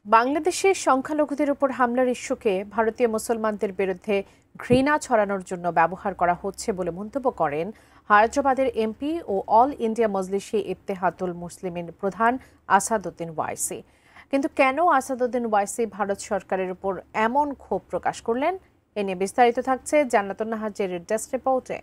বাংলাদেশের সংখ্যালঘুদের উপর হামলার ইস্যুকে ভারতীয় মুসলমানদের বিরুদ্ধে ঘৃণা ছড়ানোর জন্য ব্যবহার করা হচ্ছে বলে মন্তব্য করেন হায়দ্রাবাদের এমপি ও অল ইন্ডিয়া মজলিসে ইত্তেহাদুল মুসলিমিন প্রধান আসাদউদ্দিন ওয়াইসি। কিন্তু কেন আসাদউদ্দিন ওয়াইসি ভারত সরকারের উপর এমন ক্ষোভ প্রকাশ করলেন, এ নিয়ে বিস্তারিত থাকছে জান্নাতুন নাহার জেরির ডেস্ক রিপোর্টে।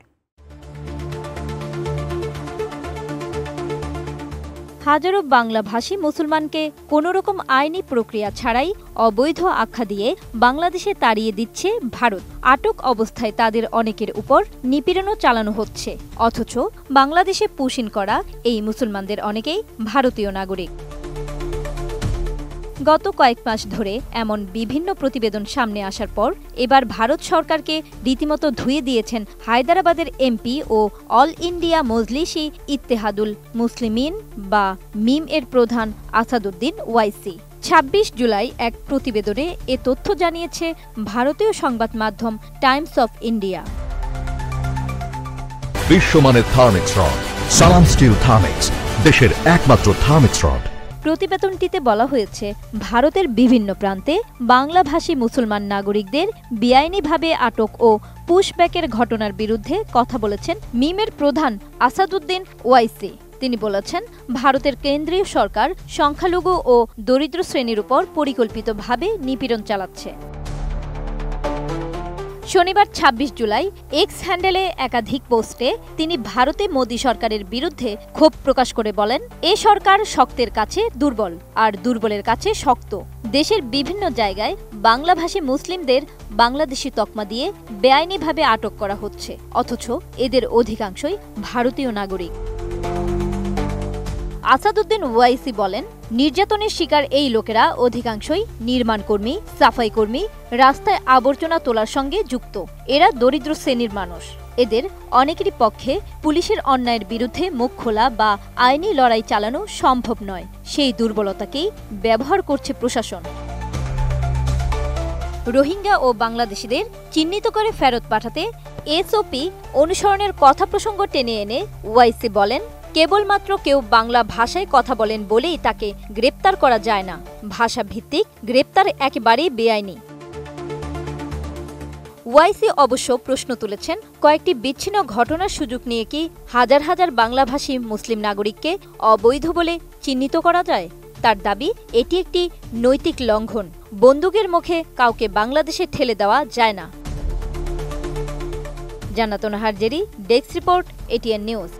হাজারো বাংলাভাষী মুসলমানকে কোনোরকম আইনি প্রক্রিয়া ছাড়াই অবৈধ আখ্যা দিয়ে বাংলাদেশে তাড়িয়ে দিচ্ছে ভারত। আটক অবস্থায় তাদের অনেকের উপর নিপীড়নও চালানো হচ্ছে, অথচ বাংলাদেশে পুশিন করা এই মুসলমানদের অনেকেই ভারতীয় নাগরিক। গত কয়েক মাস ধরে এমন বিভিন্ন প্রতিবেদন সামনে আসার পর এবার ভারত সরকারকে রীতিমতো ধুয়ে দিয়েছেন হায়দ্রাবাদের এমপি ও অল ইন্ডিয়া মজলিসি ইত্তেহাদুল মুসলিমিন বা মিম এর প্রধান আসাদউদ্দিন ওয়াইসি। ২৬ জুলাই এক প্রতিবেদনে এ তথ্য জানিয়েছে ভারতীয় সংবাদ মাধ্যম টাইমস অফ ইন্ডিয়া। বিশ্বমানের থার্মিক্স রড, সালাম স্টিল থার্মিক্স, দেশের একমাত্র থার্মিক্স রড। প্রতিবেদনটিতে বলা হয়েছে, ভারতের বিভিন্ন প্রান্তে বাংলাভাষী মুসলমান নাগরিকদের বেআইনিভাবে আটক ও পুশব্যাকের ঘটনার বিরুদ্ধে কথা বলেছেন মিমের প্রধান আসাদউদ্দিন ওয়াইসি। তিনি বলেছেন, ভারতের কেন্দ্রীয় সরকার সংখ্যালঘু ও দরিদ্র শ্রেণীর উপর পরিকল্পিতভাবে নিপীড়ন চালাচ্ছে। শনিবার ২৬ জুলাই এক্স হ্যান্ডেলে একাধিক পোস্টে তিনি ভারতে মোদী সরকারের বিরুদ্ধে ক্ষোভ প্রকাশ করে বলেন, এ সরকার শক্তের কাছে দুর্বল আর দুর্বলের কাছে শক্ত। দেশের বিভিন্ন জায়গায় বাংলাভাষী মুসলিমদের বাংলাদেশি তকমা দিয়ে বেআইনিভাবে আটক করা হচ্ছে, অথচ এদের অধিকাংশই ভারতীয় নাগরিক। আসাদউদ্দিন ওয়াইসি বলেন, নির্যাতনের শিকার এই লোকেরা অধিকাংশই নির্মাণ কর্মী, সাফাই কর্মী, রাস্তায় আবর্জনা তোলার সঙ্গে যুক্ত। এরা দরিদ্র শ্রেণীর মানুষ। এদের অনেকেরই পক্ষে পুলিশের অন্যায়ের বিরুদ্ধে মুখ খোলা বা আইনি লড়াই চালানো সম্ভব নয়। সেই দুর্বলতাকেই ব্যবহার করছে প্রশাসন। রোহিঙ্গা ও বাংলাদেশিদের চিহ্নিত করে ফেরত পাঠাতে এসওপি অনুসরণের কথা প্রসঙ্গ টেনে এনে ওয়াইসি বলেন, কেবলমাত্র কেউ বাংলা ভাষায় কথা বলেন বলেই তাকে গ্রেপ্তার করা যায় না। ভাষা ভিত্তিক গ্রেপ্তার একেবারেই বেআইনি। ওয়াইসি অবশ্য প্রশ্ন তুলেছেন, কয়েকটি বিচ্ছিন্ন ঘটনার সুযোগ নিয়ে কি হাজার হাজার বাংলাভাষী মুসলিম নাগরিককে অবৈধ বলে চিহ্নিত করা যায়? তার দাবি, এটি একটি নৈতিক লঙ্ঘন। বন্দুকের মুখে কাউকে বাংলাদেশে ঠেলে দেওয়া যায় না। জান্নাতুন Nahar Jerry, desk report, ATN news.